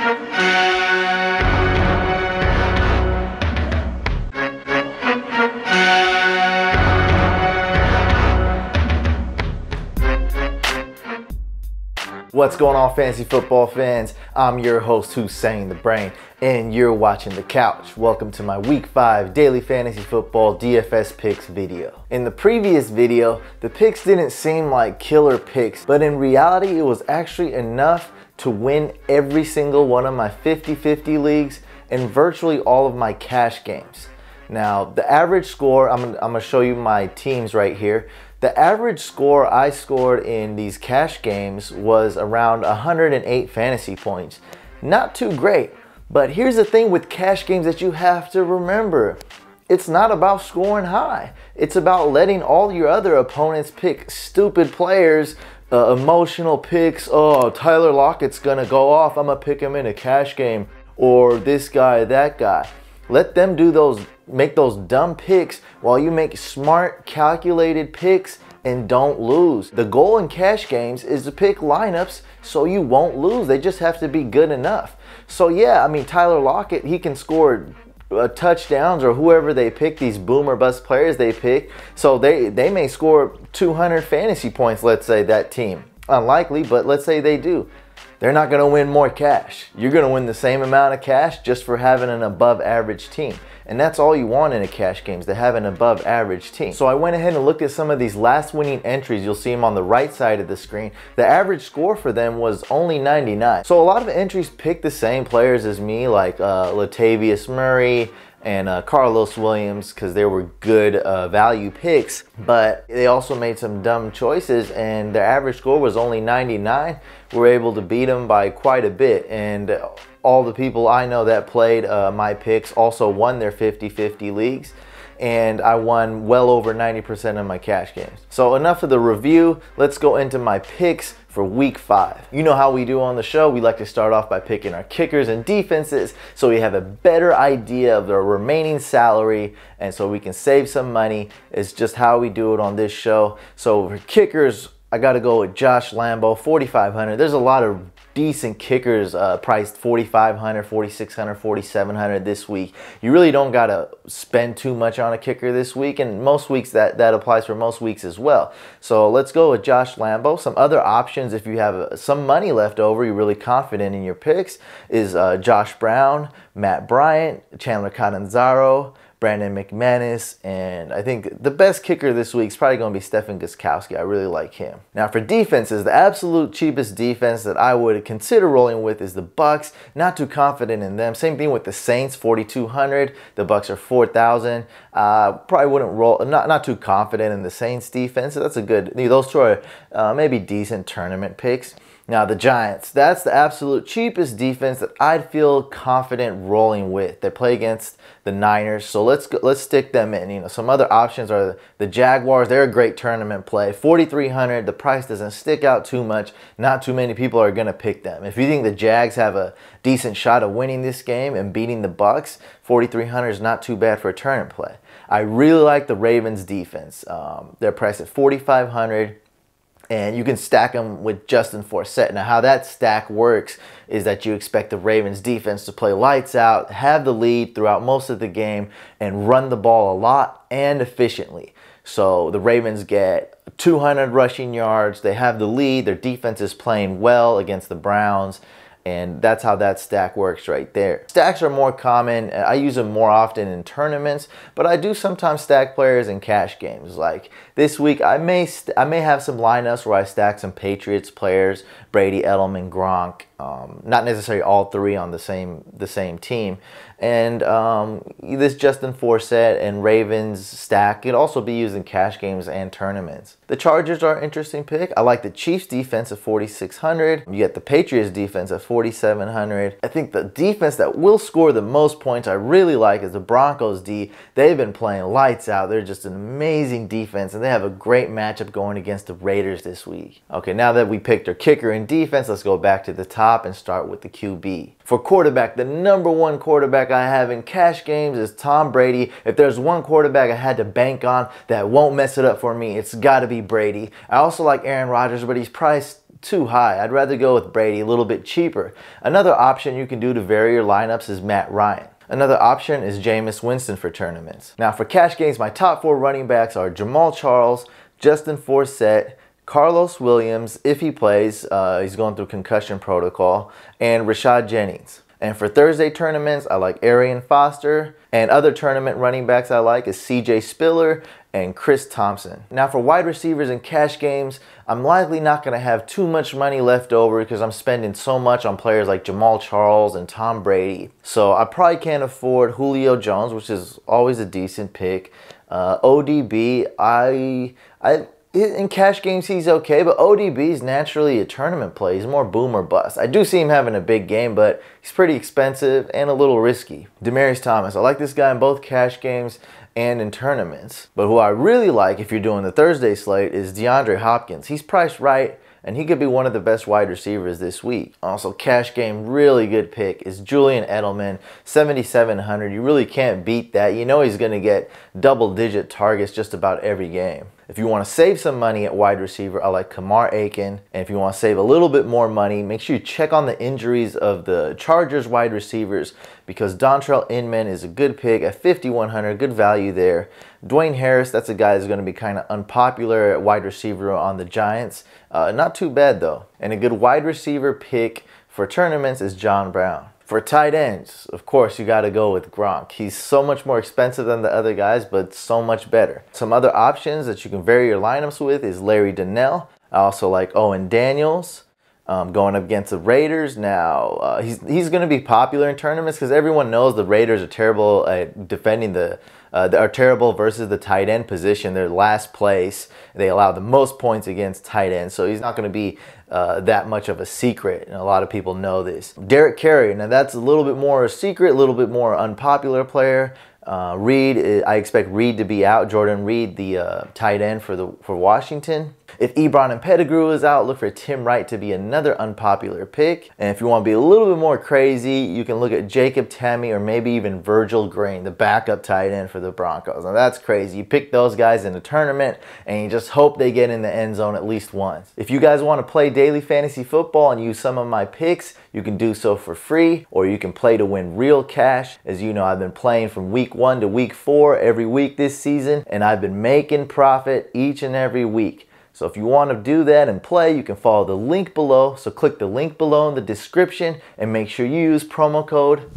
What's going on, fantasy football fans? I'm your host, Hussein the Brain, and you're watching The Couch. Welcome to my Week 5 Daily Fantasy Football DFS Picks video. In the previous video, the picks didn't seem like killer picks, but in reality, it was actually enough to win every single one of my 50-50 leagues and virtually all of my cash games. Now, the average score, I'm gonna show you my teams right here. The average score I scored in these cash games was around 108 fantasy points. Not too great, but here's the thing with cash games that you have to remember. It's not about scoring high. It's about letting all your other opponents pick stupid players, emotional picks. Oh, Tyler Lockett's gonna go off. I'm gonna pick him in a cash game. Or this guy, that guy. Let them do make those dumb picks while you make smart, calculated picks and don't lose. The goal in cash games is to pick lineups so you won't lose. They just have to be good enough. So yeah, I mean, Tyler Lockett, he can score touchdowns, or whoever they pick, these boomer bust players they pick. So they may score 200 fantasy points, let's say, that team. Unlikely, but let's say they do. They're not going to win more cash. You're going to win the same amount of cash just for having an above average team. And that's all you want in a cash game, is to have an above average team. So I went ahead and looked at some of these last winning entries. You'll see them on the right side of the screen. The average score for them was only 99. So a lot of entries picked the same players as me, like Latavius Murray and Carlos Williams, because they were good value picks, but they also made some dumb choices, and their average score was only 99. We were able to beat them by quite a bit, and all the people I know that played my picks also won their 50-50 leagues, and I won well over 90% of my cash games. So enough of the review, let's go into my picks for Week 5. You know how we do on the show. We like to start off by picking our kickers and defenses so we have a better idea of their remaining salary, and so we can save some money. It's just how we do it on this show. So for kickers, I got to go with Josh Lambo, 4,500. There's a lot of decent kickers priced 4,500, 4,600, 4,700 this week. You really don't got to spend too much on a kicker this week, and most weeks that applies for most weeks as well. So let's go with Josh Lambo. Some other options, if you have some money left over, you're really confident in your picks, is Josh Brown, Matt Bryant, Chandler Catanzaro, Brandon McManus, and I think the best kicker this week is probably going to be Stephen Gostkowski. I really like him. Now for defenses, the absolute cheapest defense that I would consider rolling with is the Bucks. Not too confident in them. Same thing with the Saints, 4,200. The Bucks are 4,000. Probably wouldn't roll. Not too confident in the Saints defense. That's a good. Those two are maybe decent tournament picks. Now the Giants, that's the absolute cheapest defense that I'd feel confident rolling with. They play against the Niners, so let's stick them in. You know, some other options are the Jaguars. They're a great tournament play. 4,300. The price doesn't stick out too much. Not too many people are gonna pick them. If you think the Jags have a decent shot of winning this game and beating the Bucks, 4,300 is not too bad for a tournament play. I really like the Ravens defense. They're priced at 4,500. And you can stack them with Justin Forsett. Now, how that stack works is that you expect the Ravens defense to play lights out, have the lead throughout most of the game, and run the ball a lot and efficiently. So the Ravens get 200 rushing yards. They have the lead. Their defense is playing well against the Browns. And that's how that stack works right there. Stacks are more common. I use them more often in tournaments, but I do sometimes stack players in cash games. Like this week, I may have some lineups where I stack some Patriots players, Brady, Edelman, Gronk. Not necessarily all three on the same team. And this Justin Forsett and Ravens stack could also be used in cash games and tournaments. The Chargers are an interesting pick. I like the Chiefs defense at 4,600. You get the Patriots defense at 4,700. I think the defense that will score the most points I really like is the Broncos D. They've been playing lights out. They're just an amazing defense, and they have a great matchup going against the Raiders this week. Okay, now that we picked our kicker and defense, let's go back to the top and start with the QB. For quarterback, the number one quarterback I have in cash games is Tom Brady. If there's one quarterback I had to bank on that won't mess it up for me, it's got to be Brady. I also like Aaron Rodgers, but he's priced too high. I'd rather go with Brady, a little bit cheaper. Another option you can do to vary your lineups is Matt Ryan. Another option is Jameis Winston for tournaments. Now for cash games, my top 4 running backs are Jamal Charles, Justin Forsett, Carlos Williams, if he plays, he's going through concussion protocol, and Rashad Jennings. And for Thursday tournaments, I like Arian Foster, and other tournament running backs I like is CJ Spiller and Chris Thompson. Now for wide receivers and cash games, I'm likely not going to have too much money left over because I'm spending so much on players like Jamal Charles and Tom Brady. So I probably can't afford Julio Jones, which is always a decent pick. ODB, in cash games, he's okay, but ODB is naturally a tournament play. He's more boom or bust. I do see him having a big game, but he's pretty expensive and a little risky. Demaryius Thomas, I like this guy in both cash games and in tournaments. But who I really like if you're doing the Thursday slate is DeAndre Hopkins. He's priced right, and he could be one of the best wide receivers this week. Also, cash game, really good pick is Julian Edelman, 7,700. You really can't beat that. You know he's going to get double-digit targets just about every game. If you want to save some money at wide receiver, I like Kamar Aiken. And if you want to save a little bit more money, make sure you check on the injuries of the Chargers wide receivers because Dontrell Inman is a good pick at 5,100, good value there. Dwayne Harris, that's a guy that's going to be kind of unpopular at wide receiver on the Giants. Not too bad though. And a good wide receiver pick for tournaments is John Brown. For tight ends, of course, you got to go with Gronk. He's so much more expensive than the other guys, but so much better. Some other options that you can vary your lineups with is Larry Donnell. I also like Owen Daniels going up against the Raiders. Now, he's going to be popular in tournaments because everyone knows the Raiders are terrible at defending are terrible versus the tight end position. They're last place. They allow the most points against tight ends, so he's not going to be that much of a secret, and a lot of people know this. Derek Carey, now that's a little bit more a secret, a little bit more unpopular player. Reed, I expect Reed to be out. Jordan Reed, the tight end for Washington. If Ebron and Pettigrew is out, look for Tim Wright to be another unpopular pick. And if you want to be a little bit more crazy, you can look at Jacob Tamme or maybe even Virgil Green, the backup tight end for the Broncos. Now that's crazy. You pick those guys in a tournament and you just hope they get in the end zone at least once. If you guys want to play daily fantasy football and use some of my picks, you can do so for free, or you can play to win real cash. As you know, I've been playing from week 1 to week 4 every week this season, and I've been making profit each and every week. So if you want to do that and play, you can follow the link below. So click the link below in the description and make sure you use promo code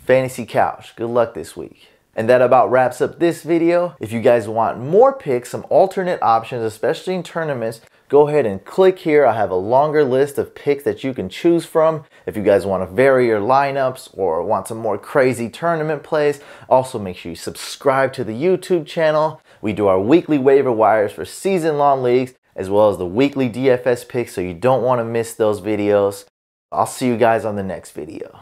FANTASYCOUCH. Good luck this week. And that about wraps up this video. If you guys want more picks, some alternate options, especially in tournaments, go ahead and click here. I have a longer list of picks that you can choose from. If you guys want to vary your lineups or want some more crazy tournament plays, also make sure you subscribe to the YouTube channel. We do our weekly waiver wires for season-long leagues, as well as the weekly DFS picks, so you don't want to miss those videos. I'll see you guys on the next video.